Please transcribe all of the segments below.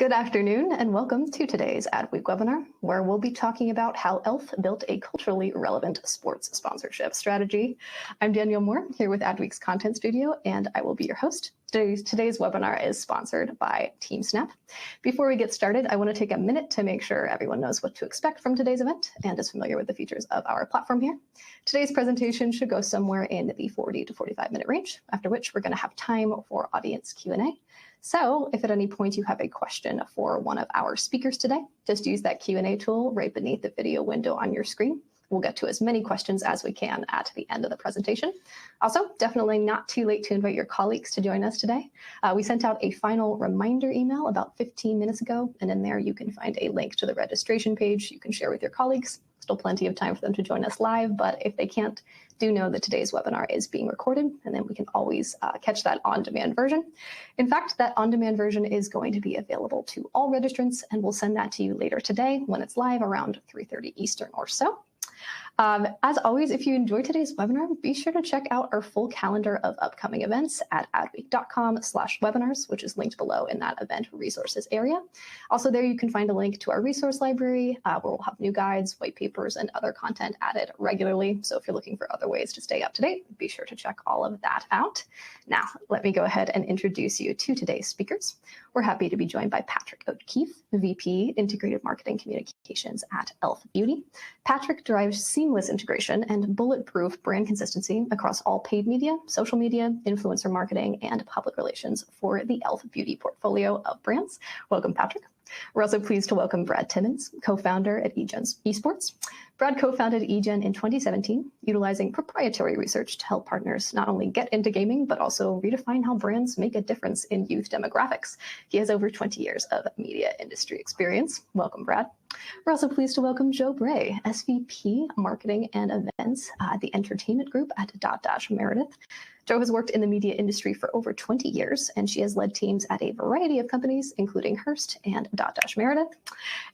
Good afternoon and welcome to today's AdWeek webinar, where we'll be talking about how e.l.f. built a culturally relevant sports sponsorship strategy. I'm Danielle Moore here with AdWeek's Content Studio, and I will be your host. Today's webinar is sponsored by TeamSnap. Before we get started, I want to take a minute to make sure everyone knows what to expect from today's event and is familiar with the features of our platform here. Today's presentation should go somewhere in the 40 to 45-minute range, after which we're going to have time for audience Q&A. So if at any point you have a question for one of our speakers today, just use that Q&A tool right beneath the video window on your screen. We'll get to as many questions as we can at the end of the presentation. Also, definitely not too late to invite your colleagues to join us today. We sent out a final reminder email about 15 minutes ago, and in there you can find a link to the registration page you can share with your colleagues. Still plenty of time for them to join us live, but if they can't, do know that today's webinar is being recorded, and then we can always catch that on-demand version. In fact, that on-demand version is going to be available to all registrants, and we'll send that to you later today when it's live around 3:30 Eastern or so. As always, if you enjoyed today's webinar, be sure to check out our full calendar of upcoming events at adweek.com/webinars, which is linked below in that event resources area. Also there you can find a link to our resource library, where we'll have new guides, white papers, and other content added regularly. So if you're looking for other ways to stay up to date, be sure to check all of that out. Now, let me go ahead and introduce you to today's speakers. We're happy to be joined by Patrick O'Keefe, VP Integrated Marketing Communications at e.l.f. Beauty. Patrick drives seamless integration and bulletproof brand consistency across all paid media, social media, influencer marketing, and public relations for the e.l.f. Beauty portfolio of brands. Welcome, Patrick. We're also pleased to welcome Brad Timmins, co-founder at eGEN Esports. Brad co-founded eGEN in 2017, utilizing proprietary research to help partners not only get into gaming, but also redefine how brands make a difference in youth demographics. He has over 20 years of media industry experience. Welcome, Brad. We're also pleased to welcome Jo Bray, SVP Marketing and Events at the Entertainment Group at Dotdash Meredith. Jo has worked in the media industry for over 20 years, and she has led teams at a variety of companies, including Hearst and Dotdash Meredith.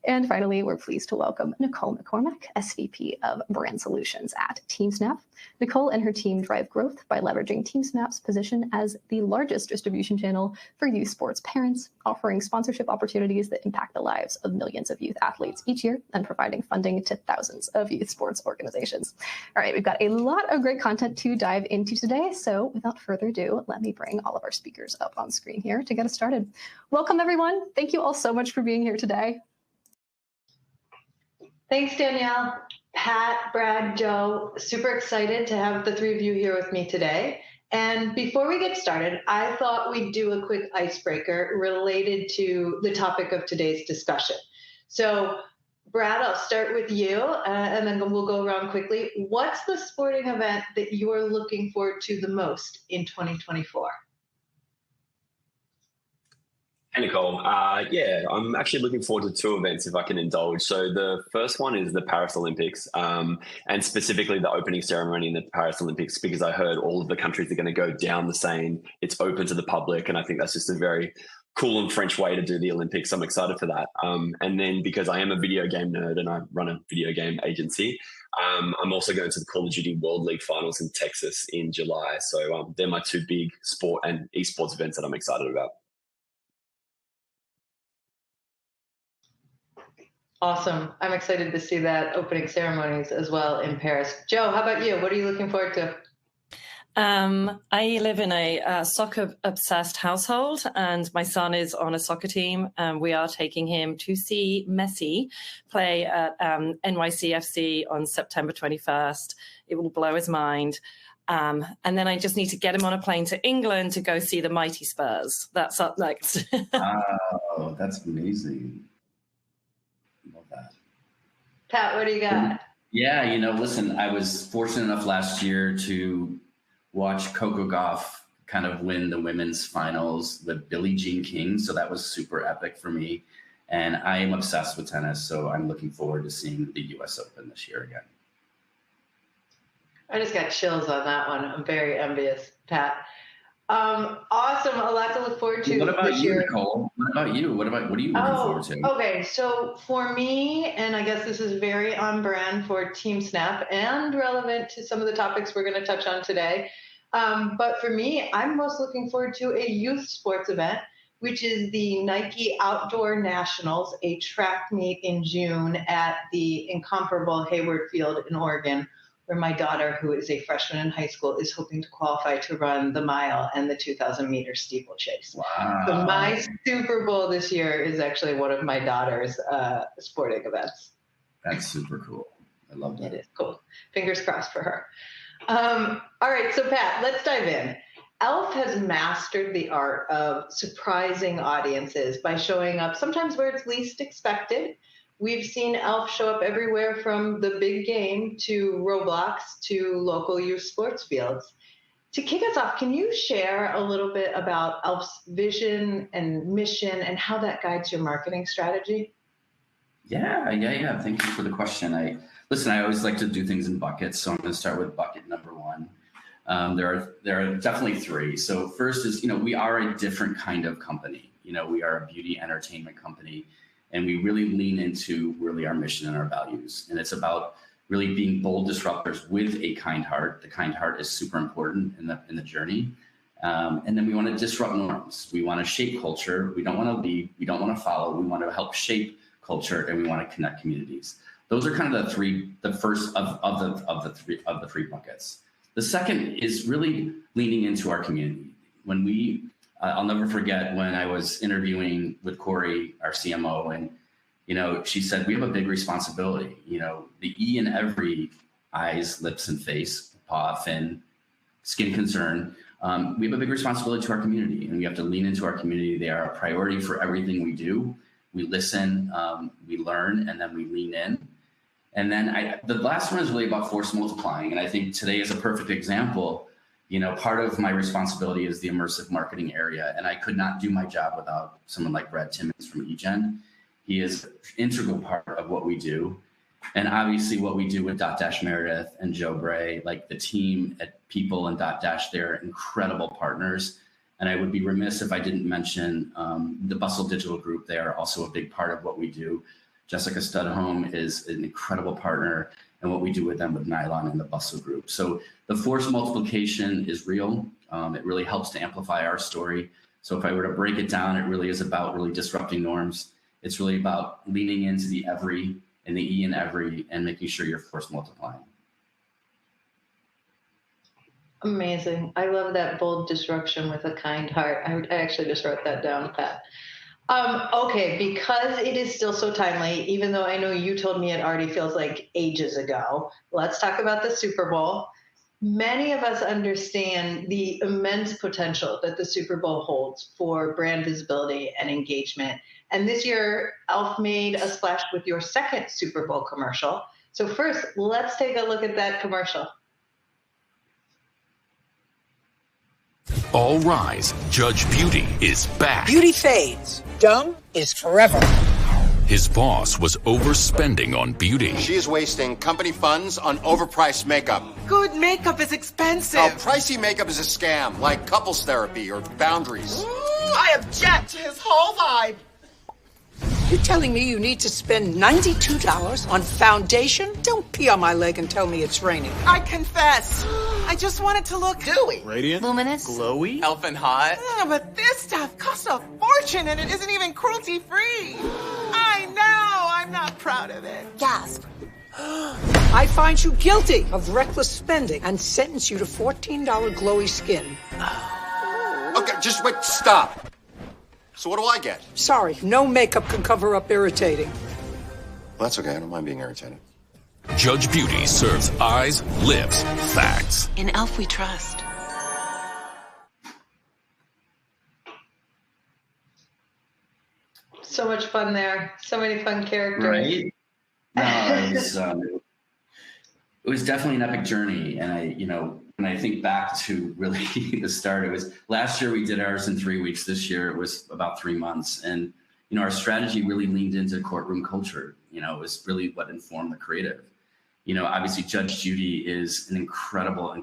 And finally, we're pleased to welcome Nicole McCormack, SVP of Brand Solutions at TeamSnap. Nicole and her team drive growth by leveraging TeamSnap's position as the largest distribution channel for youth sports parents, offering sponsorship opportunities that impact the lives of millions of youth athletes each year and providing funding to thousands of youth sports organizations. All right, we've got a lot of great content to dive into today, so without further ado, let me bring all of our speakers up on screen here to get us started. Welcome, everyone. Thank you all so much for being here today. Thanks, Danielle, Pat, Brad, Jo. Super excited to have the three of you here with me today. And before we get started, I thought we'd do a quick icebreaker related to the topic of today's discussion. So, Brad, I'll start with you, and then we'll go around quickly. What's the sporting event that you're looking forward to the most in 2024? Hey, Nicole. Yeah, I'm actually looking forward to two events if I can indulge. So the first one is the Paris Olympics, and specifically the opening ceremony in the Paris Olympics, because I heard all of the countries are going to go down the Seine. It's open to the public, and I think that's just a very cool and French way to do the Olympics. I'm excited for that. And then because I am a video game nerd and I run a video game agency, I'm also going to the Call of Duty World League Finals in Texas in July. So they're my two big sport and esports events that I'm excited about. Awesome. I'm excited to see that opening ceremonies as well in Paris. Jo, how about you? What are you looking forward to? I live in a soccer-obsessed household, and my son is on a soccer team, and we are taking him to see Messi play at NYCFC on September 21st. It will blow his mind. And then I just need to get him on a plane to England to go see the mighty Spurs. That's up next. Oh, that's amazing. Love that. Pat, what do you got? Yeah, listen, I was fortunate enough last year to watch Coco Gauff kind of win the women's finals with Billie Jean King. So that was super epic for me. And I am obsessed with tennis. So I'm looking forward to seeing the US Open this year again. I just got chills on that one. I'm very envious, Pat. Awesome. A lot to look forward to. What about this you, year. Nicole? What about you? What are you looking forward to? Okay. So for me, and I guess this is very on brand for TeamSnap and relevant to some of the topics we're going to touch on today. But for me, I'm most looking forward to a youth sports event which is the Nike Outdoor Nationals, a track meet in June at the incomparable Hayward Field in Oregon, where my daughter, who is a freshman in high school, is hoping to qualify to run the mile and the 2,000-meter steeplechase. Wow. So my Super Bowl this year is actually one of my daughter's sporting events. That's super cool. I love that. It is cool. Fingers crossed for her. All right, so Pat, let's dive in. e.l.f. has mastered the art of surprising audiences by showing up sometimes where it's least expected. We've seen e.l.f. show up everywhere from the big game to Roblox to local youth sports fields. To kick us off, can you share a little bit about e.l.f.'s vision and mission and how that guides your marketing strategy? Yeah. Thank you for the question. I always like to do things in buckets, so I'm going to start with bucket number one. There are definitely three. So first is, we are a different kind of company. We are a beauty entertainment company, and we really lean into really our mission and our values. And it's about really being bold disruptors with a kind heart. The kind heart is super important in the journey. And then we want to disrupt norms. We want to shape culture. We don't want to lead. We don't want to follow. We want to help shape culture, and we want to connect communities. Those are kind of the first of the three buckets. The second is really leaning into our community. When I'll never forget when I was interviewing with Corey, our CMO, and she said, we have a big responsibility. The E in every eyes, lips, and face, paw, fin, skin concern. We have a big responsibility to our community, and we have to lean into our community. They are a priority for everything we do. We listen, we learn, and then we lean in. And then the last one is really about force multiplying. And I think today is a perfect example. Part of my responsibility is the immersive marketing area. And I could not do my job without someone like Brad Timmins from eGEN. He is an integral part of what we do. And obviously what we do with Dotdash Meredith and Joe Bray, like the team at People and Dotdash, they're incredible partners. And I would be remiss if I didn't mention the Bustle Digital Group. They are also a big part of what we do. Jessica Studholme is an incredible partner, and what we do with them with Nylon and the Bustle Group. So the force multiplication is real. It really helps to amplify our story. So if I were to break it down, it really is about really disrupting norms. It's really about leaning into the every and the E in every and making sure you're force multiplying. Amazing. I love that bold disruption with a kind heart. I actually just wrote that down, Pat. Okay, because it is still so timely, even though I know you told me it already feels like ages ago, let's talk about the Super Bowl. Many of us understand the immense potential that the Super Bowl holds for brand visibility and engagement. And this year, e.l.f. made a splash with your second Super Bowl commercial. So first, let's take a look at that commercial. All rise. Judge Beauty is back. Beauty fades. Dumb is forever. His boss was overspending on beauty. She is wasting company funds on overpriced makeup. Good makeup is expensive. Oh, pricey makeup is a scam, like couples therapy or Boundaries. I object to his whole vibe. You're telling me you need to spend $92 on foundation? Don't pee on my leg and tell me it's raining. I confess. I just want it to look dewy. Radiant? Luminous? Glowy? e.l.f. and hot? But this stuff costs a fortune and it isn't even cruelty-free. I know. I'm not proud of it. Gasp. I find you guilty of reckless spending and sentence you to $14 glowy skin. Okay, just wait, stop. So what do I get? Sorry, no makeup can cover up irritating. Well, that's okay, I don't mind being irritated. Judge Beauty serves eyes, lips, facts. In e.l.f. we trust. So much fun there. So many fun characters. Right? No, it was definitely an epic journey. And when I think back to really the start, it was last year we did ours in 3 weeks. This year it was about 3 months. And, our strategy really leaned into courtroom culture. It was really what informed the creative. Obviously Judge Judy is an incredible,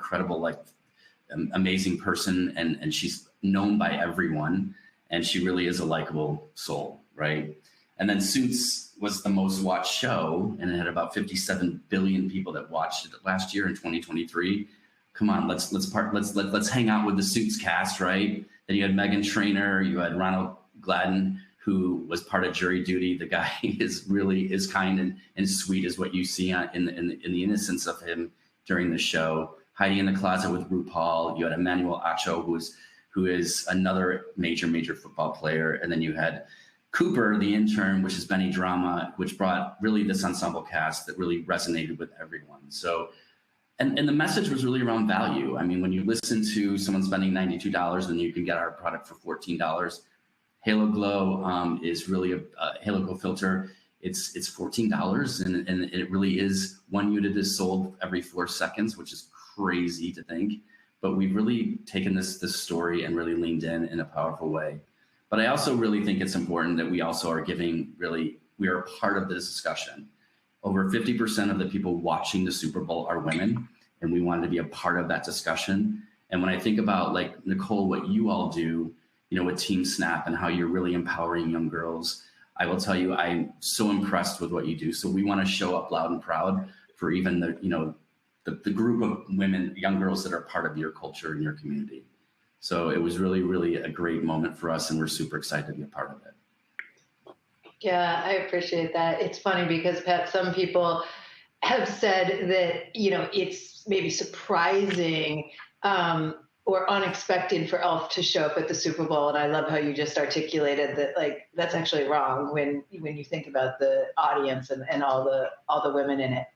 amazing person. And she's known by everyone. And she really is a likable soul, right? And then Suits was the most watched show, and it had about 57 billion people that watched it last year in 2023. Come on, let's hang out with the Suits cast, right? Then you had Meghan Trainor, you had Ronald Gladden, who was part of jury duty. The guy is kind and sweet, is what you see in the innocence of him during the show. Hiding in the closet with RuPaul. You had Emmanuel Acho, who is another major football player, and then you had Cooper, the intern, which is Benny Drama, which brought really this ensemble cast that really resonated with everyone. So, and the message was really around value. I mean, when you listen to someone spending $92 and you can get our product for $14, Halo Glow is really a Halo Glow filter. It's $14, and it really is, one unit is sold every 4 seconds, which is crazy to think. But we've really taken this story and really leaned in a powerful way. But I also really think it's important that we also are we are part of this discussion. Over 50% of the people watching the Super Bowl are women, and we wanted to be a part of that discussion. And when I think about, like, Nicole, what you all do, with TeamSnap and how you're really empowering young girls, I will tell you, I'm so impressed with what you do. So we want to show up loud and proud for even the group of women, young girls that are part of your culture and your community. So it was really, really a great moment for us, and we're super excited to be a part of it. Yeah, I appreciate that. It's funny because, Pat, some people have said that, it's maybe surprising or unexpected for e.l.f. to show up at the Super Bowl. And I love how you just articulated that, like, that's actually wrong when you think about the audience and all the women in it.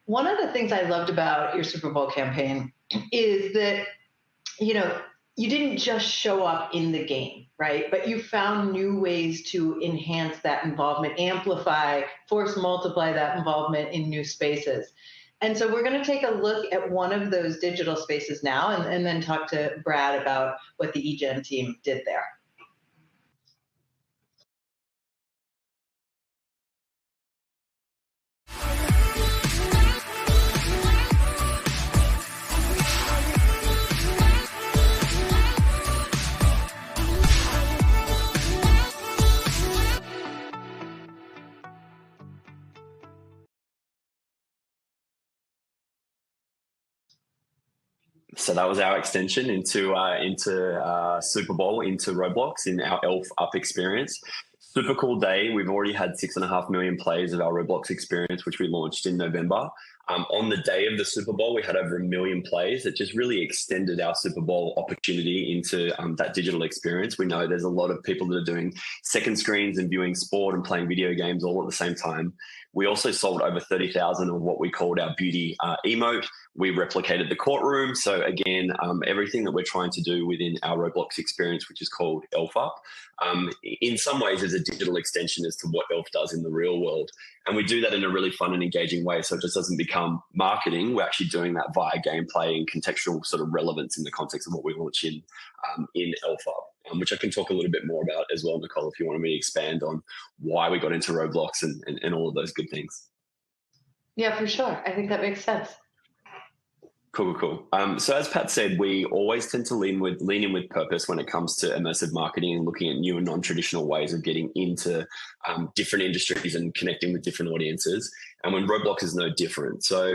One of the things I loved about your Super Bowl campaign is that, you didn't just show up in the game, right? But you found new ways to enhance that involvement, amplify, force multiply that involvement in new spaces. And so we're going to take a look at one of those digital spaces now, and then talk to Brad about what the eGEN team did there. So that was our extension into Super Bowl, into Roblox in our e.l.f. Up experience. Super cool day. We've already had 6.5 million plays of our Roblox experience, which we launched in November. On the day of the Super Bowl, we had over 1 million plays. It just really extended our Super Bowl opportunity into that digital experience. We know there's a lot of people that are doing second screens and viewing sport and playing video games all at the same time. We also sold over 30,000 of what we called our beauty emote. We replicated the courtroom. So again, everything that we're trying to do within our Roblox experience, which is called e.l.f. Up, in some ways is a digital extension as to what e.l.f. does in the real world. And we do that in a really fun and engaging way. So it just doesn't become marketing. We're actually doing that via gameplay and contextual sort of relevance in the context of what we launch in e.l.f. Up, which I can talk a little bit more about as well, Nicole, if you want me to expand on why we got into Roblox and all of those good things. Yeah, for sure. I think that makes sense. Cool. So as Pat said, we always tend to lean in with purpose when it comes to immersive marketing and looking at new and non-traditional ways of getting into different industries and connecting with different audiences. And when Roblox is no different. So,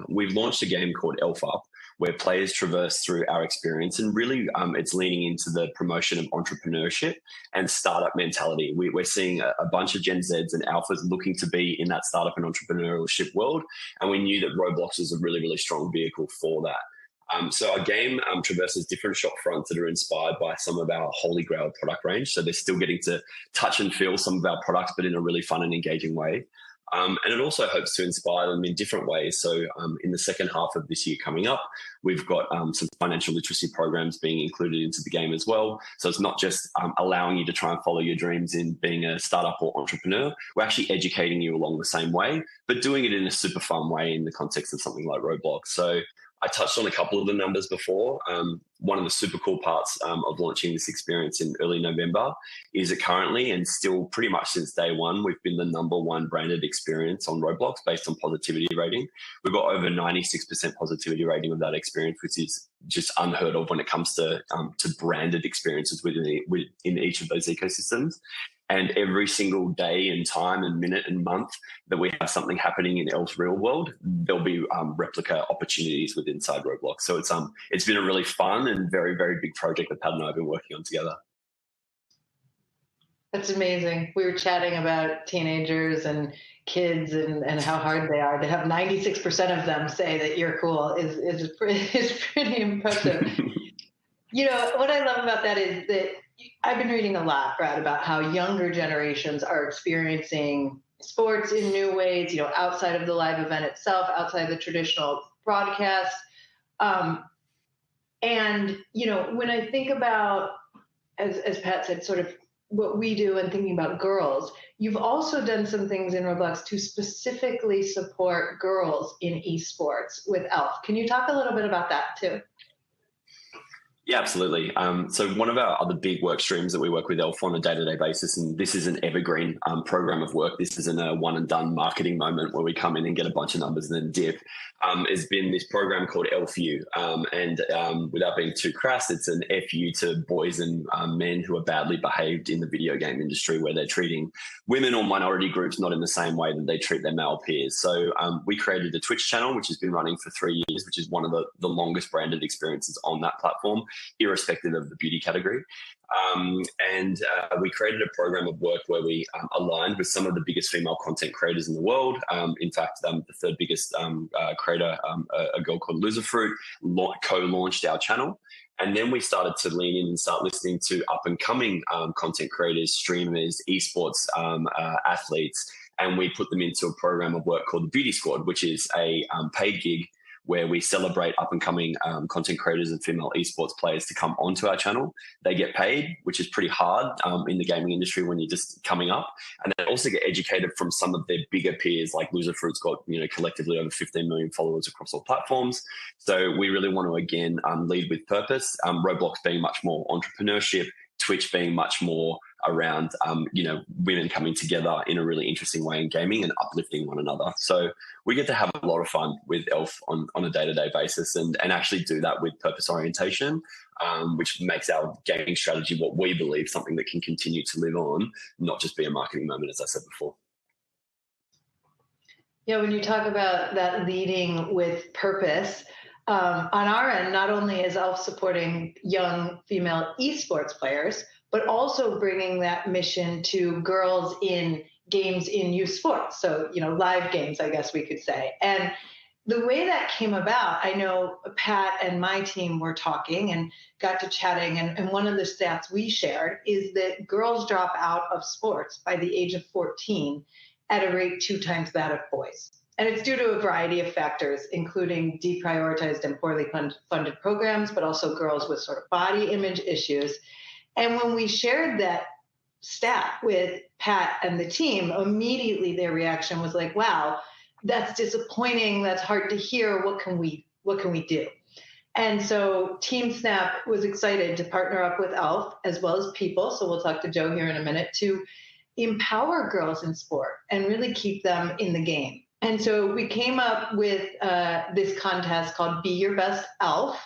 we've launched a game called e.l.f. Up, where players traverse through our experience, and really it's leaning into the promotion of entrepreneurship and startup mentality. We're seeing a bunch of Gen Zs and alphas looking to be in that startup and entrepreneurship world, and we knew that Roblox was a really, really strong vehicle for that. So our game traverses different shop fronts that are inspired by some of our Holy Grail product range. So they're still getting to touch and feel some of our products, but in a really fun and engaging way. And it also hopes to inspire them in different ways. So in the second half of this year coming up, we've got some financial literacy programs being included into the game as well. So it's not just allowing you to try and follow your dreams in being a startup or entrepreneur. We're actually educating you along the same way, but doing it in a super fun way in the context of something like Roblox. So I touched on a couple of the numbers before. One of the super cool parts of launching this experience in early November is that currently, and still pretty much since day one, we've been the #1 branded experience on Roblox based on positivity rating. We've got over 96% positivity rating of that experience, which is just unheard of when it comes to branded experiences within each of those ecosystems. And every single day and time and minute and month that we have something happening in e.l.f.'s real world, there'll be replica opportunities within inside Roblox. So it's been a really fun and very, very big project that Pat and I have been working on together. That's amazing. We were chatting about teenagers and kids and how hard they are. To have 96% of them say that you're cool is pretty impressive. What I love about that is that I've been reading a lot, Brad, about how younger generations are experiencing sports in new ways, outside of the live event itself, outside the traditional broadcast. And when I think about, as Pat said, sort of what we do and thinking about girls, you've also done some things in Roblox to specifically support girls in esports with e.l.f. Can you talk a little bit about that too? Yeah, absolutely. So one of our other big work streams that we work with e.l.f. on a day-to-day basis, and this is an evergreen program of work, this isn't a one-and-done marketing moment where we come in and get a bunch of numbers and then dip, has been this program called e.l.f.U. And without being too crass, it's an FU to boys and men who are badly behaved in the video game industry, where they're treating women or minority groups not in the same way that they treat their male peers. So we created a Twitch channel, which has been running for 3 years, which is one of the longest branded experiences on that platform, irrespective of the beauty category. And we created a program of work where we aligned with some of the biggest female content creators in the world. In fact, the third biggest creator, a girl called Loserfruit, co-launched our channel. And then we started to lean in and start listening to up-and-coming content creators, streamers, esports athletes, and we put them into a program of work called the Beauty Squad, which is a paid gig where we celebrate up-and-coming content creators and female esports players to come onto our channel. They get paid, which is pretty hard in the gaming industry when you're just coming up. And they also get educated from some of their bigger peers, like Loserfruit's got collectively over 15 million followers across all platforms. So we really want to, again, lead with purpose. Roblox being much more entrepreneurship, Twitch being much more around, women coming together in a really interesting way in gaming and uplifting one another. So we get to have a lot of fun with e.l.f. on a day-to-day basis and actually do that with purpose orientation, which makes our gaming strategy what we believe, something that can continue to live on, not just be a marketing moment, as I said before. Yeah, when you talk about that leading with purpose, on our end, not only is e.l.f. supporting young female esports players, but also bringing that mission to girls in games in youth sports. So, live games, I guess we could say. And the way that came about, I know Pat and my team were talking and got to chatting. And one of the stats we shared is that girls drop out of sports by the age of 14 at a rate 2 times that of boys. And it's due to a variety of factors, including deprioritized and poorly funded programs, but also girls with sort of body image issues. And when we shared that stat with Pat and the team, immediately their reaction was like, wow, that's disappointing. That's hard to hear. What can we do? And so TeamSnap was excited to partner up with e.l.f. as well as People, so we'll talk to Joe here in a minute, to empower girls in sport and really keep them in the game. And so we came up with this contest called Be Your Best e.l.f.,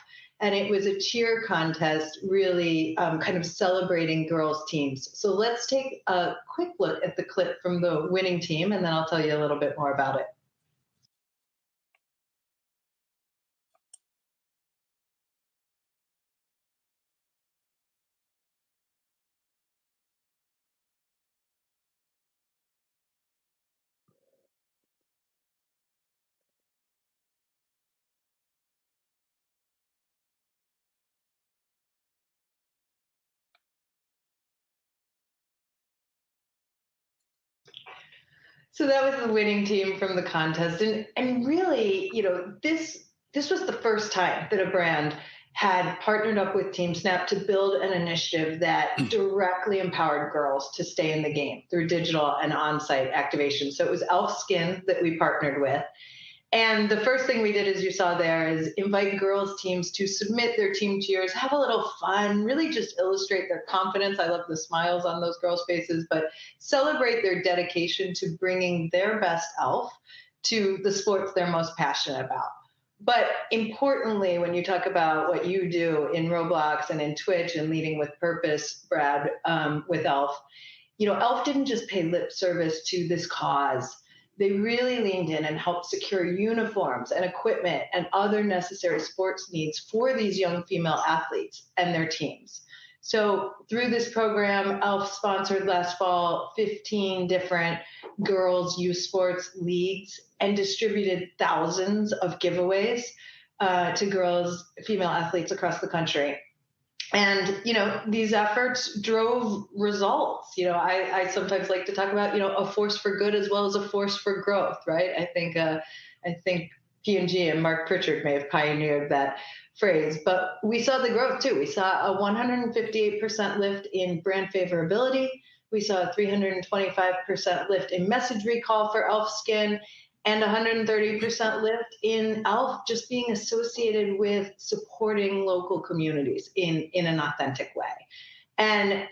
and it was a cheer contest, really kind of celebrating girls' teams. So let's take a quick look at the clip from the winning team, and then I'll tell you a little bit more about it. So that was the winning team from the contest. And really, this was the first time that a brand had partnered up with TeamSnap to build an initiative that directly empowered girls to stay in the game through digital and on-site activation. So it was e.l.f. Skin that we partnered with. And the first thing we did, as you saw there, is invite girls' teams to submit their team cheers, have a little fun, really just illustrate their confidence. I love the smiles on those girls' faces, but celebrate their dedication to bringing their best e.l.f. to the sports they're most passionate about. But importantly, when you talk about what you do in Roblox and in Twitch and leading with purpose, Brad, with e.l.f., e.l.f. didn't just pay lip service to this cause. They really leaned in and helped secure uniforms and equipment and other necessary sports needs for these young female athletes and their teams. So through this program, e.l.f. sponsored last fall 15 different girls' youth sports leagues and distributed thousands of giveaways to girls, female athletes across the country. And, these efforts drove results. I sometimes like to talk about, a force for good as well as a force for growth, right? I think P&G and Mark Pritchard may have pioneered that phrase, but we saw the growth too. We saw a 158% lift in brand favorability. We saw a 325% lift in message recall for e.l.f. Skin, and 130% lift in e.l.f. just being associated with supporting local communities in an authentic way. And,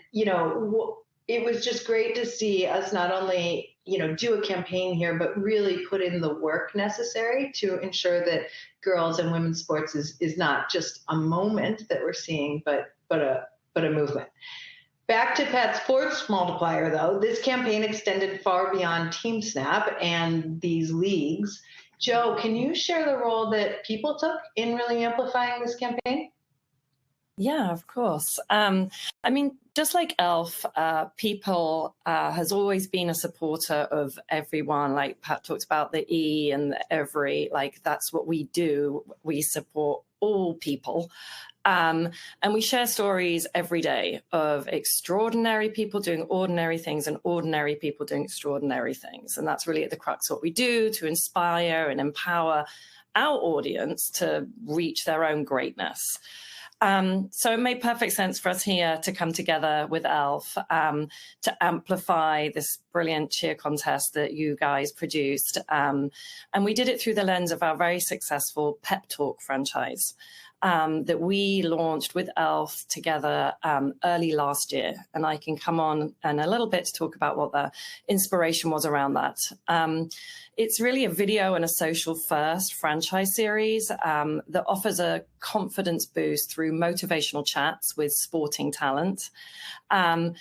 it was just great to see us not only, do a campaign here, but really put in the work necessary to ensure that girls and women's sports is not just a moment that we're seeing, but a movement. Back to Pat's force multiplier, though, this campaign extended far beyond TeamSnap and these leagues. Joe, can you share the role that people took in really amplifying this campaign? Yeah, of course. Just like e.l.f., People has always been a supporter of everyone. Like Pat talked about the E and the every, like that's what we do. We support all people. And we share stories every day of extraordinary people doing ordinary things and ordinary people doing extraordinary things. And that's really at the crux of what we do, to inspire and empower our audience to reach their own greatness. So it made perfect sense for us here to come together with e.l.f. To amplify this brilliant cheer contest that you guys produced. And we did it through the lens of our very successful Pep Talk franchise that we launched with e.l.f. together early last year. And I can come on in a little bit to talk about what the inspiration was around that. It's really a video and a social first franchise series that offers a confidence boost through motivational chats with sporting talent. And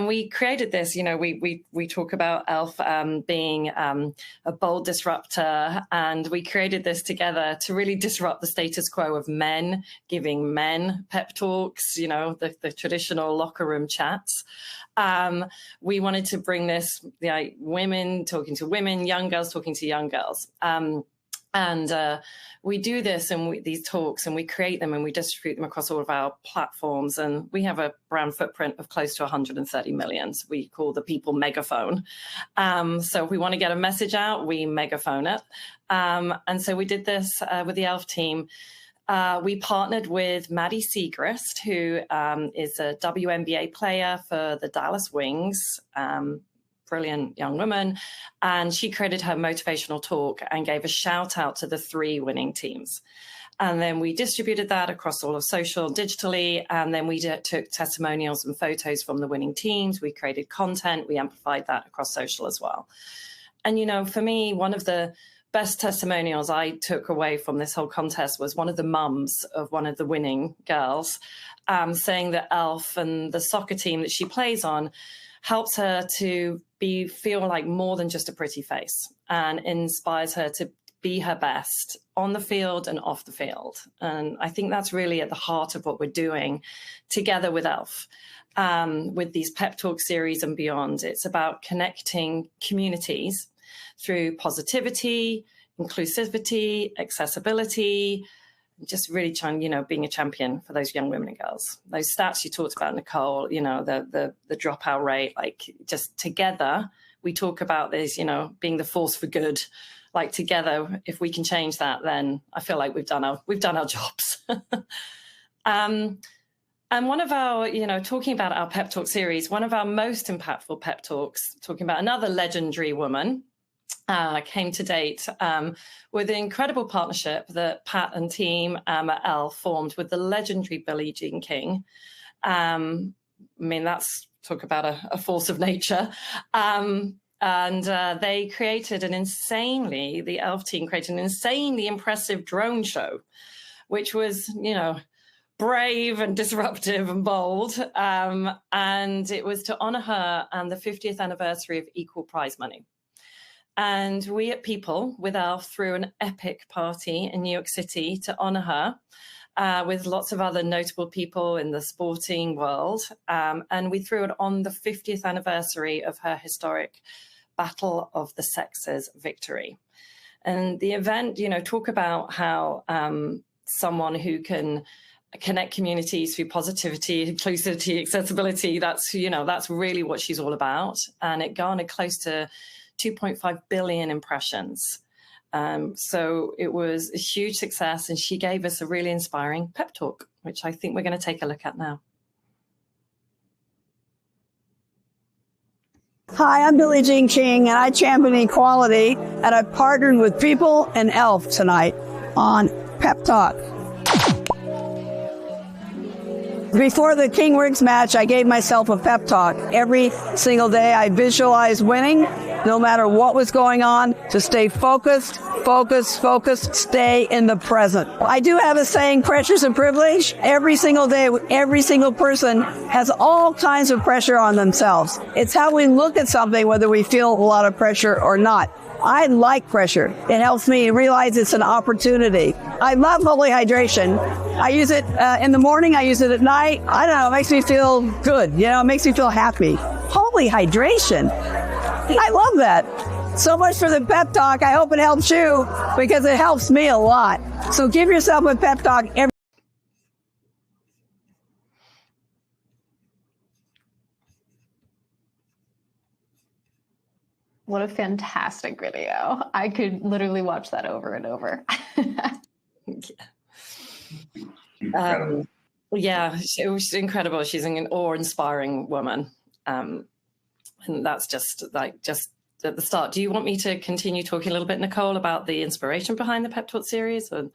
we created this, we talk about e.l.f. Being a bold disruptor, and we created this together to really disrupt the status quo of men giving men pep talks, the traditional locker room chats. We wanted to bring this, women talking to women, young girls talking to young girls. And we do this and these talks, and we create them and we distribute them across all of our platforms. And we have a brand footprint of close to 130 million. So we call the people megaphone. So if we want to get a message out, we megaphone it. And so we did this with the e.l.f. team. We partnered with Maddie Siegrist, who is a WNBA player for the Dallas Wings. Brilliant young woman, and she created her motivational talk and gave a shout out to the 3 winning teams. And then we distributed that across all of social digitally, and then we took testimonials and photos from the winning teams. We created content, we amplified that across social as well. And for me, one of the best testimonials I took away from this whole contest was one of the mums of one of the winning girls saying that e.l.f. and the soccer team that she plays on helps her to feel like more than just a pretty face, and inspires her to be her best on the field and off the field. And I think that's really at the heart of what we're doing together with e.l.f. With these pep talk series and beyond. It's about connecting communities through positivity, inclusivity, accessibility, just really trying, being a champion for those young women and girls. Those stats you talked about, Nicole, the dropout rate, like just together, we talk about this, being the force for good. Like together, if we can change that, then I feel like we've done our jobs. And one of our, talking about our pep talk series, one of our most impactful pep talks, talking about another legendary woman, came to date with an incredible partnership that Pat and team at e.l.f. formed with the legendary Billie Jean King. That's talk about a force of nature. And they created the e.l.f. team created an insanely impressive drone show, which was, brave and disruptive and bold. And it was to honor her and the 50th anniversary of Equal Prize Money. And we at People with e.l.f. threw an epic party in New York City to honor her. with lots of other notable people in the sporting world. And we threw it on the 50th anniversary of her historic Battle of the Sexes victory. And the event, talk about how someone who can connect communities through positivity, inclusivity, accessibility, that's really what she's all about. And it garnered close to 2.5 billion impressions. So it was a huge success, and she gave us a really inspiring pep talk, which I think we're going to take a look at now. Hi, I'm Billie Jean King, and I champion equality, and I partnered with People and e.l.f. tonight on Pep Talk. Before the King Riggs match, I gave myself a pep talk. Every single day I visualized winning, no matter what was going on, to stay focused, stay in the present. I do have a saying, pressures and privilege. Every single day, every single person has all kinds of pressure on themselves. It's how we look at something, whether we feel a lot of pressure or not. I like pressure. It helps me realize it's an opportunity. I love holy hydration. I use it in the morning. I use it at night. I don't know. It makes me feel good. It makes me feel happy. Holy hydration. I love that. So much for the pep talk. I hope it helps you, because it helps me a lot. So give yourself a pep talk every. What a fantastic video. I could literally watch that over and over. Incredible. Yeah, it was incredible. She's an awe-inspiring woman. And that's just at the start. Do you want me to continue talking a little bit, Nicole, about the inspiration behind the Pep Talk series? Or?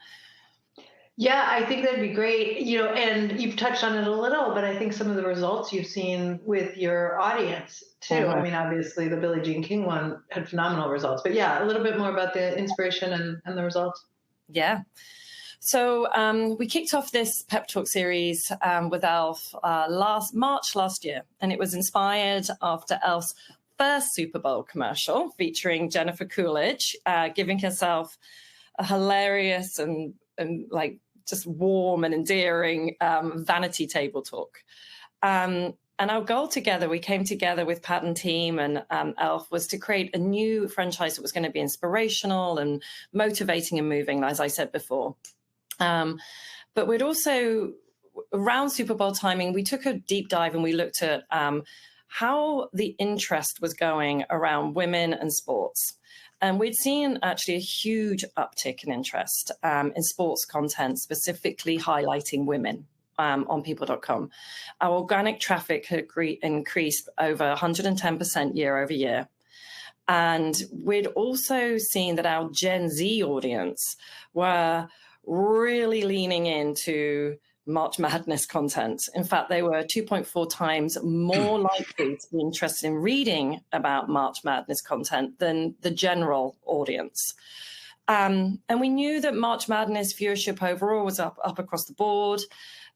Yeah, I think that'd be great. And you've touched on it a little, but I think some of the results you've seen with your audience too. Mm-hmm. I mean, obviously the Billie Jean King one had phenomenal results, but yeah, a little bit more about the inspiration and the results. Yeah. So we kicked off this Pep Talk series with e.l.f. March last year, and it was inspired after e.l.f.'s first Super Bowl commercial featuring Jennifer Coolidge giving herself a hilarious and like just warm and endearing vanity table talk. And our goal together, we came together with Pat and team and e.l.f. was to create a new franchise that was going to be inspirational and motivating and moving, as I said before. But we'd also, around Super Bowl timing, we took a deep dive and we looked at how the interest was going around women and sports. And we'd seen actually a huge uptick in interest in sports content, specifically highlighting women on people.com. Our organic traffic had increased over 110% year over year. And we'd also seen that our Gen Z audience were really leaning into March Madness content. In fact, they were 2.4 times more likely to be interested in reading about March Madness content than the general audience. And we knew that March Madness viewership overall was up across the board.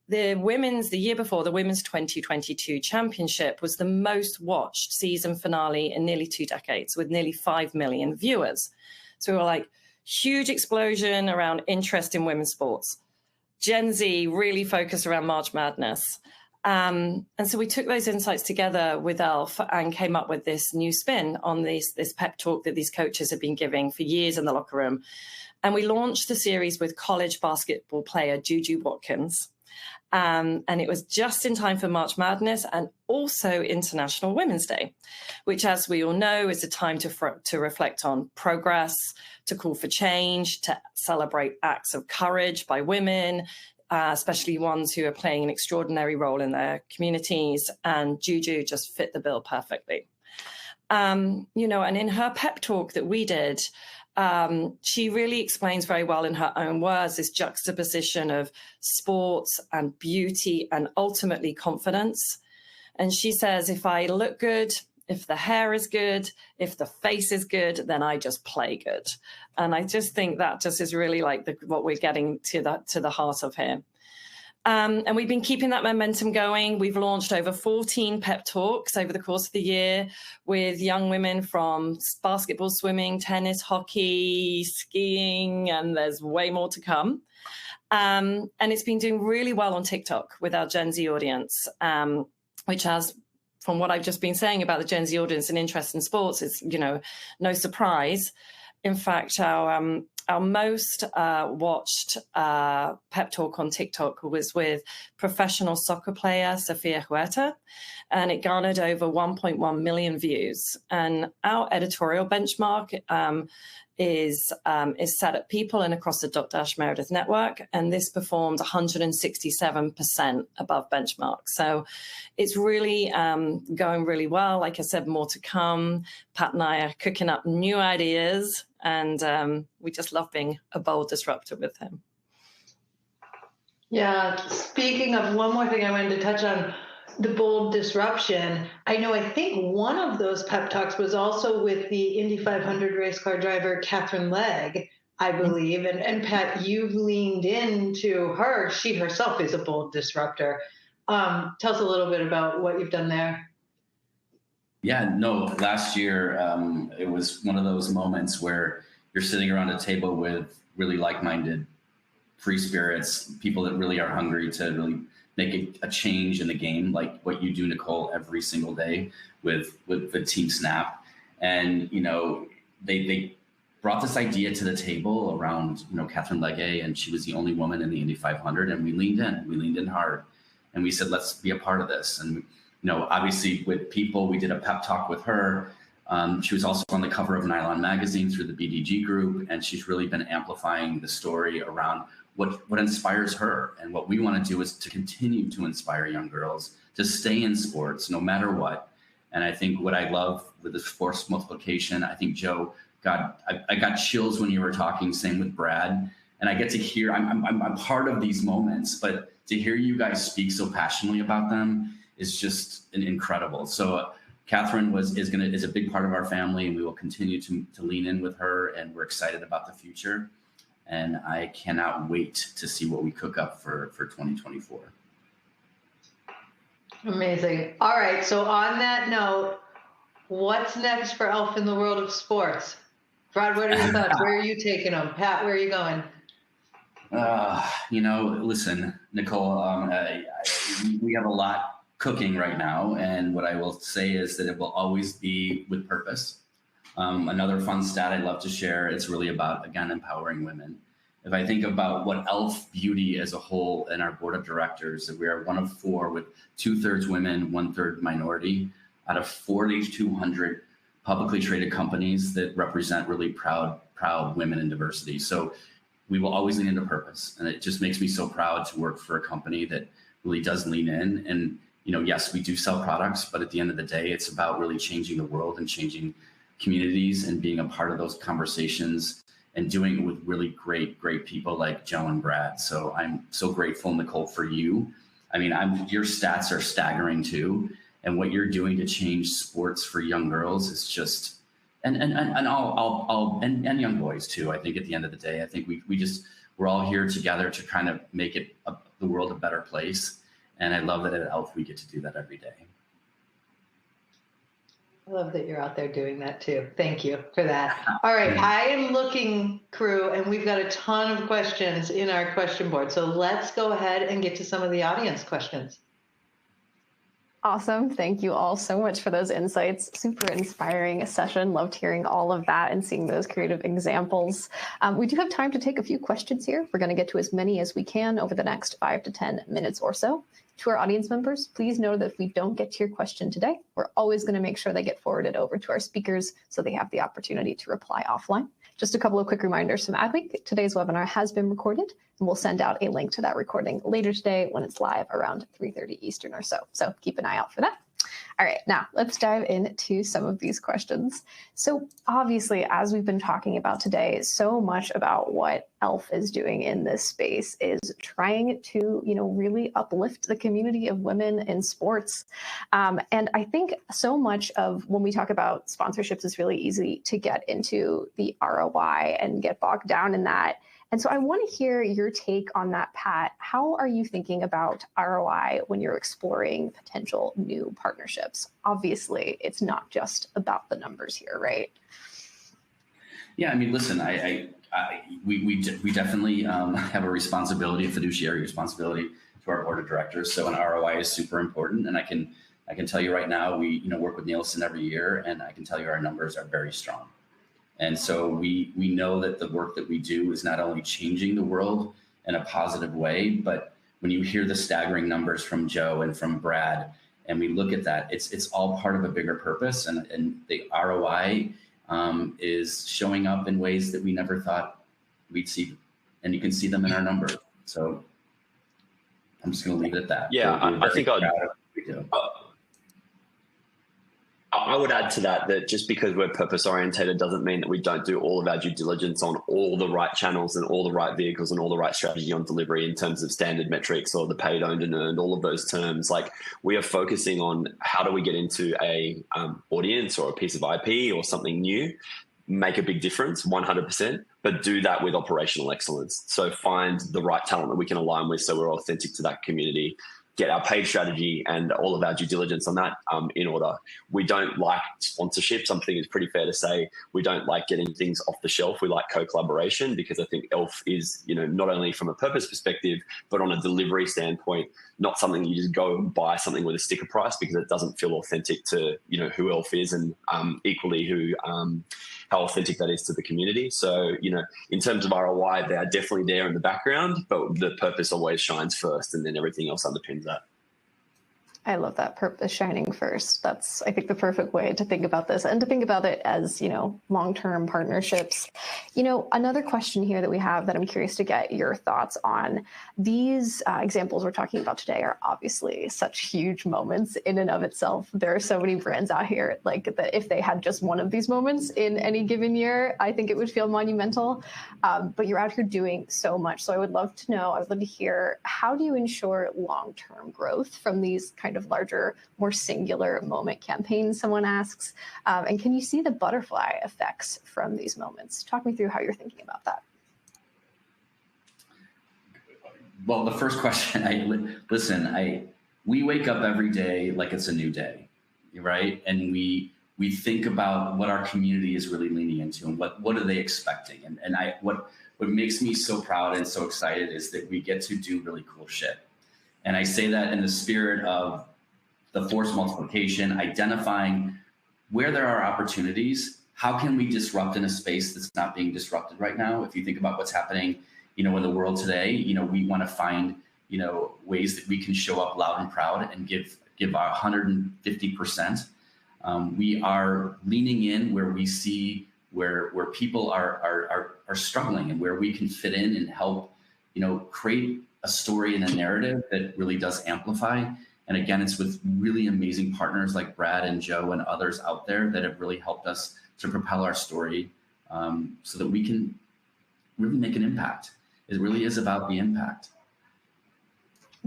The year before, the women's 2022 championship was the most watched season finale in nearly 2 decades, with nearly 5 million viewers. So we were like, huge explosion around interest in women's sports. Gen Z really focused around March Madness. And so we took those insights together with e.l.f. and came up with this new spin on this pep talk that these coaches have been giving for years in the locker room. And we launched the series with college basketball player Juju Watkins. And it was just in time for March Madness and also International Women's Day, which, as we all know, is a time to reflect on progress, to call for change, to celebrate acts of courage by women, especially ones who are playing an extraordinary role in their communities. And Juju just fit the bill perfectly. And in her pep talk that we did, she really explains very well in her own words this juxtaposition of sports and beauty and ultimately confidence. And she says, if I look good, if the hair is good, if the face is good, then I just play good. And I just think that just is really like what we're getting to the heart of here. And we've been keeping that momentum going. We've launched over 14 pep talks over the course of the year with young women from basketball, swimming, tennis, hockey, skiing, and there's way more to come. And it's been doing really well on TikTok with our Gen Z audience, which has, from what I've just been saying about the Gen Z audience and interest in sports, it's, no surprise. In fact, our most watched pep talk on TikTok was with professional soccer player Sofia Huerta, and it garnered over 1.1 million views. And our editorial benchmark is set at People and across the Dotdash Meredith network, and this performed 167% above benchmark. So it's really going really well. Like I said, more to come. Pat and I are cooking up new ideas, and we just love being a bold disruptor with him. Yeah, speaking of, one more thing I wanted to touch on, the bold disruption. I think one of those pep talks was also with the Indy 500 race car driver, Catherine Legg, I believe. And Pat, you've leaned into her. She herself is a bold disruptor. Tell us a little bit about what you've done there. Yeah, no, last year, it was one of those moments where you're sitting around a table with really like-minded free spirits, people that really are hungry to really make a change in the game, like what you do, Nicole, every single day with the TeamSnap. And, they brought this idea to the table around, Catherine Legg, and she was the only woman in the Indy 500. And we leaned in hard, and we said, let's be a part of this. And, obviously with People, we did a pep talk with her. She was also on the cover of Nylon magazine through the BDG group, and she's really been amplifying the story around what inspires her. And what we want to do is to continue to inspire young girls to stay in sports no matter what. And I think what I love with this force multiplication, I think, Joe, I got chills when you were talking, same with Brad. And I get to hear, I'm part of these moments, but to hear you guys speak so passionately about them is just incredible. So Catherine is a big part of our family, and we will continue to lean in with her, and we're excited about the future. And I cannot wait to see what we cook up for 2024. Amazing. All right. So on that note, what's next for e.l.f. in the world of sports? Brad, what are your thoughts? Where are you taking them? Pat, where are you going? Listen, Nicole, we have a lot cooking right now. And what I will say is that it will always be with purpose. Another fun stat I'd love to share, it's really about, again, empowering women. If I think about what e.l.f. Beauty as a whole in our board of directors, that we are one of 4 with 2/3 women, 1/3 minority, out of 4,200 publicly traded companies that represent really proud women in diversity. So we will always lean into purpose. And it just makes me so proud to work for a company that really does lean in. And, yes, we do sell products, but at the end of the day, it's about really changing the world and changing communities and being a part of those conversations and doing it with really great people like Joe and Brad. So I'm so grateful, Nicole, for you. I mean, your stats are staggering too. And what you're doing to change sports for young girls is just, and young boys too. I think at the end of the day, I think we're all here together to kind of make it the world a better place. And I love that at e.l.f. we get to do that every day. I love that you're out there doing that too. Thank you for that. All right. I am looking, crew, and we've got a ton of questions in our question board. So let's go ahead and get to some of the audience questions. Awesome. Thank you all so much for those insights. Super inspiring session. Loved hearing all of that and seeing those creative examples. We do have time to take a few questions here. We're going to get to as many as we can over the next 5 to 10 minutes or so. To our audience members, please know that if we don't get to your question today, we're always going to make sure they get forwarded over to our speakers so they have the opportunity to reply offline. Just a couple of quick reminders from AdWeek. Today's webinar has been recorded, and we'll send out a link to that recording later today when it's live around 3:30 Eastern or so. So keep an eye out for that. All right, now let's dive into some of these questions. So obviously, as we've been talking about today, so much about what e.l.f. is doing in this space is trying to, really uplift the community of women in sports. And I think so much of when we talk about sponsorships, it's really easy to get into the ROI and get bogged down in that. And so I want to hear your take on that, Pat. How are you thinking about ROI when you're exploring potential new partnerships? Obviously, it's not just about the numbers here, right? Yeah, I mean, listen, we definitely have a responsibility, a fiduciary responsibility to our board of directors. So an ROI is super important, and I can tell you right now, we work with Nielsen every year, and I can tell you our numbers are very strong. And so we know that the work that we do is not only changing the world in a positive way, but when you hear the staggering numbers from Joe and from Brad, and we look at that, it's all part of a bigger purpose, and the ROI is showing up in ways that we never thought we'd see, and you can see them in our numbers. So I'm just going to leave it at that. Yeah, I think I would add to that just because we're purpose orientated doesn't mean that we don't do all of our due diligence on all the right channels and all the right vehicles and all the right strategy on delivery in terms of standard metrics or the paid, owned and earned, all of those terms. Like, we are focusing on how do we get into a audience or a piece of IP or something new, make a big difference 100%, but do that with operational excellence. So find the right talent that we can align with so we're authentic to that community, get our paid strategy and all of our due diligence on that in order. We don't like sponsorship. Something is pretty fair to say. We don't like getting things off the shelf. We like co-collaboration, because I think e.l.f. is, not only from a purpose perspective, but on a delivery standpoint, not something you just go and buy something with a sticker price, because it doesn't feel authentic to, who e.l.f. is, and equally how authentic that is to the community. So, in terms of ROI, they are definitely there in the background, but the purpose always shines first, and then everything else underpins that. I love that, purpose shining first. That's, I think, the perfect way to think about this, and to think about it as, long-term partnerships. Another question here that we have that I'm curious to get your thoughts on. These examples we're talking about today are obviously such huge moments in and of itself. There are so many brands out here, like, that if they had just one of these moments in any given year, I think it would feel monumental. But you're out here doing so much. So I would love to hear, how do you ensure long-term growth from these kind of larger, more singular moment campaigns, someone asks, and can you see the butterfly effects from these moments? Talk me through how you're thinking about that. Well, the first question, we wake up every day like it's a new day, right? And we think about what our community is really leaning into, and what are they expecting. And what makes me so proud and so excited is that we get to do really cool shit. And I say that in the spirit of the force multiplication, identifying where there are opportunities. How can we disrupt in a space that's not being disrupted right now? If you think about what's happening, in the world today, we want to find, ways that we can show up loud and proud and give our 150%. We are leaning in where we see where people are struggling, and where we can fit in and help, create a story and a narrative that really does amplify. And again, it's with really amazing partners like Brad and Joe and others out there that have really helped us to propel our story, so that we can really make an impact. It really is about the impact.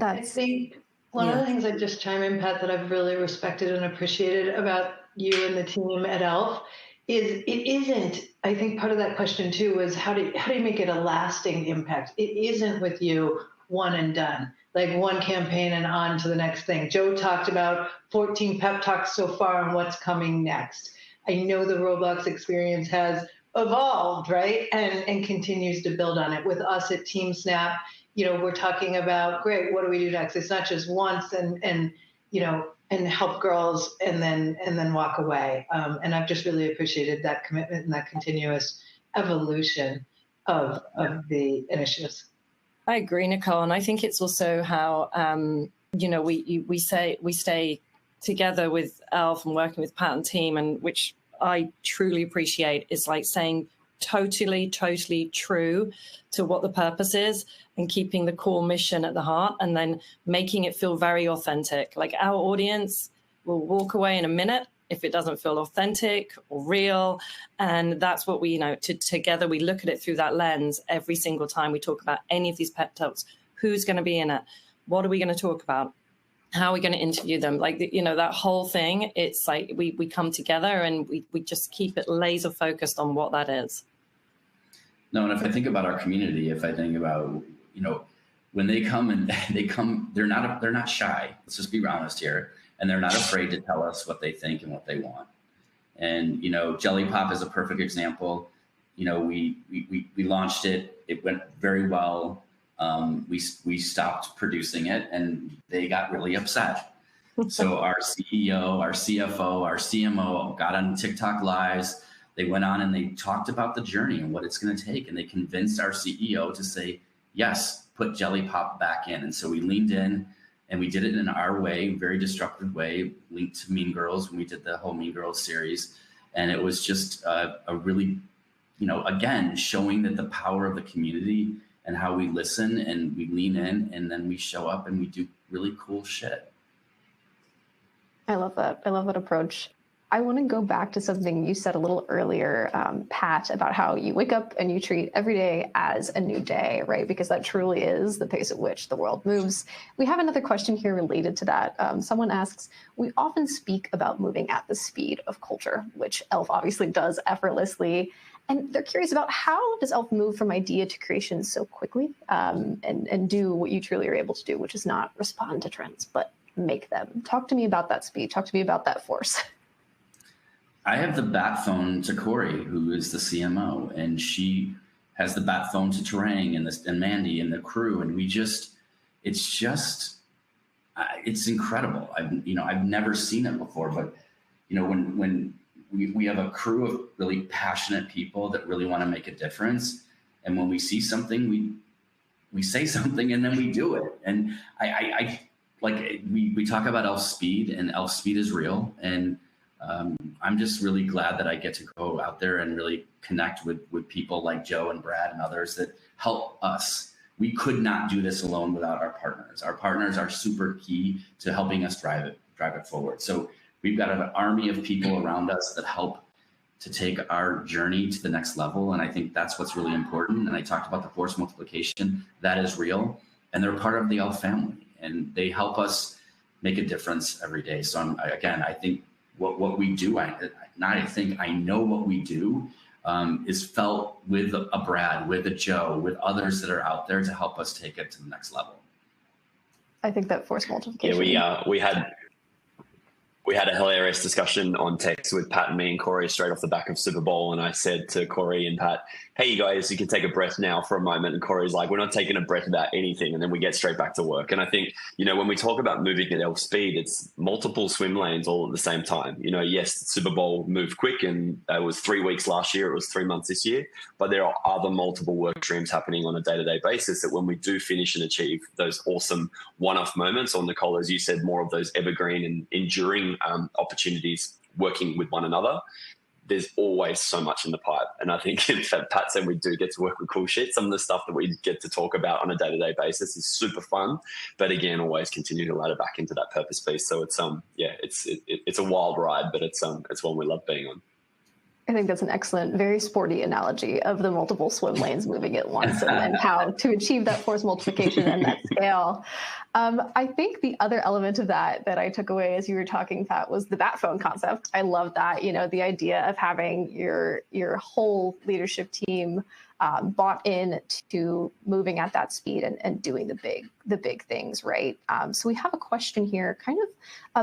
I think one of the things I just chime in, Pat, that I've really respected and appreciated about you and the team at e.l.f. is it isn't, I think part of that question too was how do you make it a lasting impact? It isn't with you one and done, like one campaign and on to the next thing. Joe talked about 14 pep talks so far and what's coming next. I know the Roblox experience has evolved, right? And continues to build on it. With us at TeamSnap, we're talking about, great, what do we do next? It's not just once and help girls and then walk away. And I've just really appreciated that commitment and that continuous evolution of the initiatives. I agree, Nicole, and I think it's also how we stay together with e.l.f. and working with Pat and team, and which I truly appreciate, is like saying totally true to what the purpose is, and keeping the core mission at the heart, and then making it feel very authentic. Like, our audience will walk away in a minute if it doesn't feel authentic or real. And that's what we, together we look at it through that lens every single time we talk about any of these pep talks. Who's going to be in it? What are we going to talk about? How are we going to interview them? Like, that whole thing, it's like we come together and we just keep it laser focused on what that is. No, and if I think about our community, if I think about, when they come and they're not shy. Let's just be honest here. And they're not afraid to tell us what they think and what they want. And, Jelly Pop is a perfect example. We launched it. It went very well. We stopped producing it and they got really upset. So our CEO, our CFO, our CMO got on TikTok lives. They went on and they talked about the journey and what it's going to take. And they convinced our CEO to say, yes, put Jelly Pop back in. And so we leaned in and we did it in our way, very disruptive way, linked to Mean Girls when we did the whole Mean Girls series. And it was just a really, again, showing that the power of the community and how we listen and we lean in and then we show up and we do really cool shit. I love that. I love that approach. I want to go back to something you said a little earlier, Pat, about how you wake up and you treat every day as a new day, right? Because that truly is the pace at which the world moves. We have another question here related to that. Someone asks, we often speak about moving at the speed of culture, which e.l.f. obviously does effortlessly. And they're curious about how does e.l.f. move from idea to creation so quickly and do what you truly are able to do, which is not respond to trends, but make them. Talk to me about that speed. Talk to me about that force. I have the bat phone to Corey, who is the CMO, and she has the bat phone to Tarang and Mandy and the crew. And it's incredible. I've never seen it before, but when we have a crew of really passionate people that really want to make a difference. And when we see something, we say something and then we do it. And we talk about e.l.f. speed, and e.l.f. speed is real. And I'm just really glad that I get to go out there and really connect with people like Joe and Brad and others that help us. We could not do this alone without our partners. Our partners are super key to helping us drive it forward. So we've got an army of people around us that help to take our journey to the next level. And I think that's what's really important. And I talked about the force multiplication. That is real. And they're part of the e.l.f. family. And they help us make a difference every day. So I think what we do, I know what we do is felt with a Brad, with a Joe, with others that are out there to help us take it to the next level. I think that force multiplication. Yeah, we had a hilarious discussion on text with Pat and me and Corey straight off the back of Super Bowl. And I said to Corey and Pat, hey, you guys, you can take a breath now for a moment. And Corey's like, we're not taking a breath about anything. And then we get straight back to work. And I think, when we talk about moving at e.l.f. speed, it's multiple swim lanes all at the same time. Yes, Super Bowl moved quick and it was 3 weeks last year. It was 3 months this year. But there are other multiple work streams happening on a day-to-day basis that when we do finish and achieve those awesome one-off moments, or Nicole, as you said, more of those evergreen and enduring opportunities working with one another, there's always so much in the pipe. And I think, in fact, Pat said we do get to work with cool shit. Some of the stuff that we get to talk about on a day-to-day basis is super fun, but again, always continue to ladder back into that purpose piece. So it's it's a wild ride, but it's one we love being on. I think that's an excellent, very sporty analogy of the multiple swim lanes moving at once and how to achieve that force multiplication and that scale. I think the other element of that I took away as you were talking, Pat, was the bat phone concept. I love that, the idea of having your whole leadership team bought in to moving at that speed and doing the big things, right? So we have a question here kind of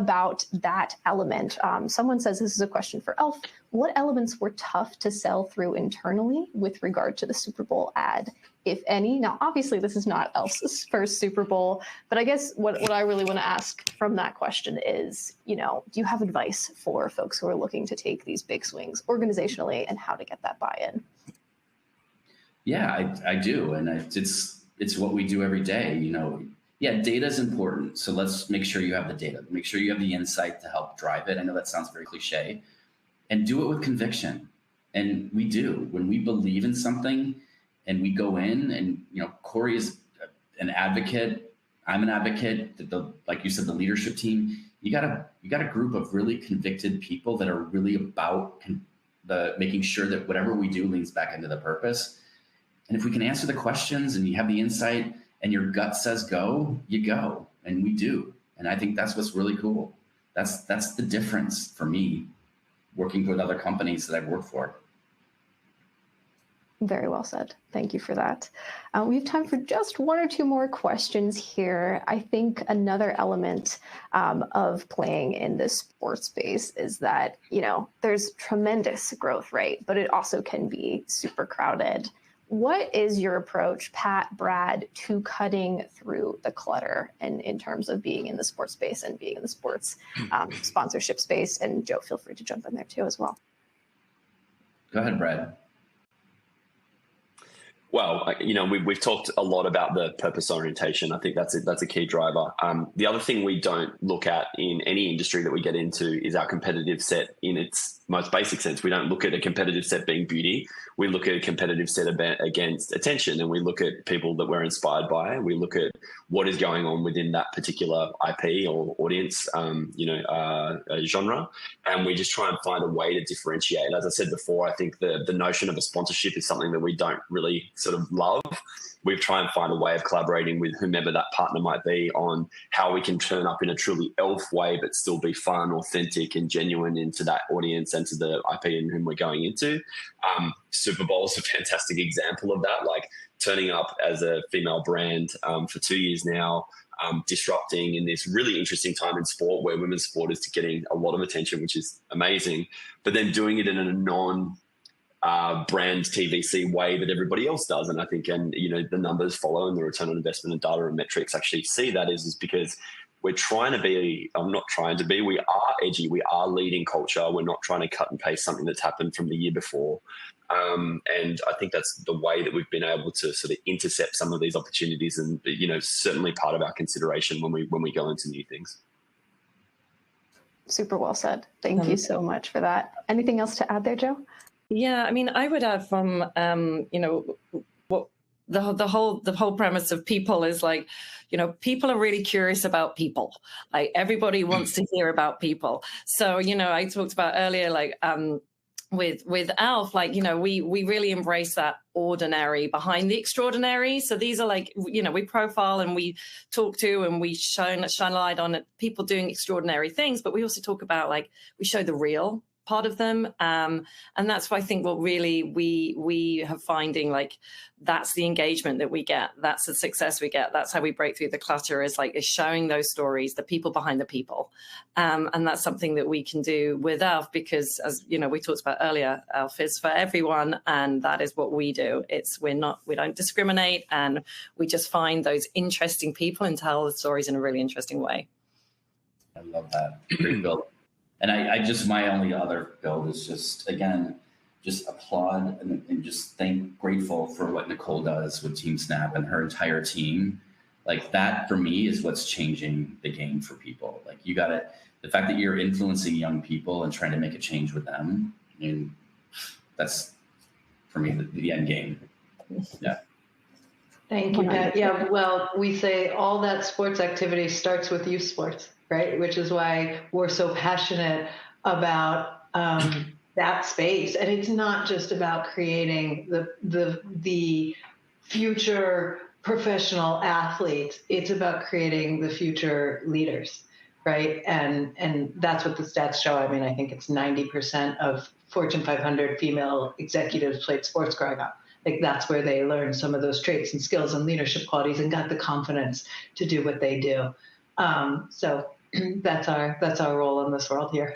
about that element. Someone says, this is a question for e.l.f. What elements were tough to sell through internally with regard to the Super Bowl ad, if any? Now, obviously, this is not e.l.f.'s first Super Bowl, but I guess what I really want to ask from that question is, do you have advice for folks who are looking to take these big swings organizationally and how to get that buy-in? Yeah, I do. And it's what we do every day. Data is important. So let's make sure you have the data. Make sure you have the insight to help drive it. I know that sounds very cliche. And do it with conviction. And we do. When we believe in something and we go in and, Corey is an advocate. I'm an advocate. Like you said, the leadership team, you got a group of really convicted people that are really about making sure that whatever we do leans back into the purpose. And if we can answer the questions and you have the insight and your gut says go, you go. And we do. And I think that's what's really cool. That's the difference for me working with other companies that I've worked for. Very well said. Thank you for that. We have time for just one or two more questions here. I think another element of playing in this sports space is that, there's tremendous growth, right? But it also can be super crowded. What is your approach, Pat, Brad, to cutting through the clutter and in terms of being in the sports space and being in the sports sponsorship space? And Joe, feel free to jump in there too as well. Go ahead, Brad. Well, we've talked a lot about the purpose orientation. I think that's a key driver. The other thing we don't look at in any industry that we get into is our competitive set in its most basic sense. We don't look at a competitive set being beauty. We look at a competitive set against attention, and we look at people that we're inspired by. We look at what is going on within that particular IP or audience, genre, and we just try and find a way to differentiate. As I said before, I think the notion of a sponsorship is something that we don't really sort of love. We try and find a way of collaborating with whomever that partner might be on how we can turn up in a truly e.l.f. way, but still be fun, authentic, and genuine into that audience and to the IP and whom we're going into. Super Bowl is a fantastic example of that, like turning up as a female brand for 2 years now, disrupting in this really interesting time in sport where women's sport is getting a lot of attention, which is amazing, but then doing it in a brand TVC way that everybody else does. And I think, the numbers follow and the return on investment and data and metrics actually see that is because we're trying to be, we are edgy. We are leading culture. We're not trying to cut and paste something that's happened from the year before. And I think that's the way that we've been able to sort of intercept some of these opportunities and, certainly part of our consideration when we go into new things. Super well said. Thank you so much for that. Anything else to add there, Joe? Yeah, I mean, I would add from, what the whole premise of people is like, people are really curious about people. Like everybody wants to hear about people. So, I talked about earlier, like with e.l.f., like, we really embrace that ordinary behind the extraordinary. So these are like, we profile and we talk to and we shine a light on people doing extraordinary things, but we also talk about like, we show the real part of them, and that's why I think what really we have finding, like that's the engagement that we get, that's the success we get, that's how we break through the clutter, is showing those stories, the people behind the people, and that's something that we can do with e.l.f. because, as we talked about earlier, e.l.f. is for everyone, and that is what we do. We don't discriminate, and we just find those interesting people and tell the stories in a really interesting way. I love that. Great build. And I just, my only other build is just, again, just applaud and just grateful for what Nicole does with TeamSnap and her entire team. Like that, for me, is what's changing the game for people. Like the fact that you're influencing young people and trying to make a change with them, I mean, that's, for me, the end game. Yeah. Thank you, Pat. Yeah, well, we say all that sports activity starts with youth sports, right? Which is why we're so passionate about that space. And it's not just about creating the future professional athletes. It's about creating the future leaders, right? And that's what the stats show. I mean, I think it's 90% of Fortune 500 female executives played sports growing up. Like that's where they learned some of those traits and skills and leadership qualities and got the confidence to do what they do. So that's our role in this world here.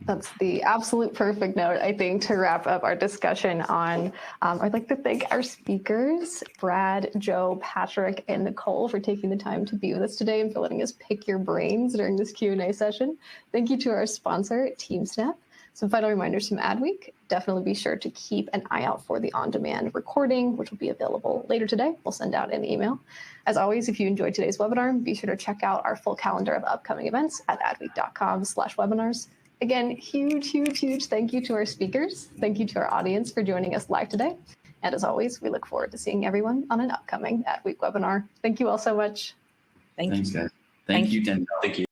That's the absolute perfect note, I think, to wrap up our discussion on. I'd like to thank our speakers, Brad, Joe, Patrick, and Nicole, for taking the time to be with us today and for letting us pick your brains during this Q&A session. Thank you to our sponsor, TeamSnap. Some final reminders from AdWeek. Definitely be sure to keep an eye out for the on-demand recording, which will be available later today. We'll send out an email. As always, if you enjoyed today's webinar, be sure to check out our full calendar of upcoming events at adweek.com/webinars. Again, huge thank you to our speakers. Thank you to our audience for joining us live today. And as always, we look forward to seeing everyone on an upcoming AdWeek webinar. Thank you all so much. Thanks, guys. Thank you, Danielle. Thank you.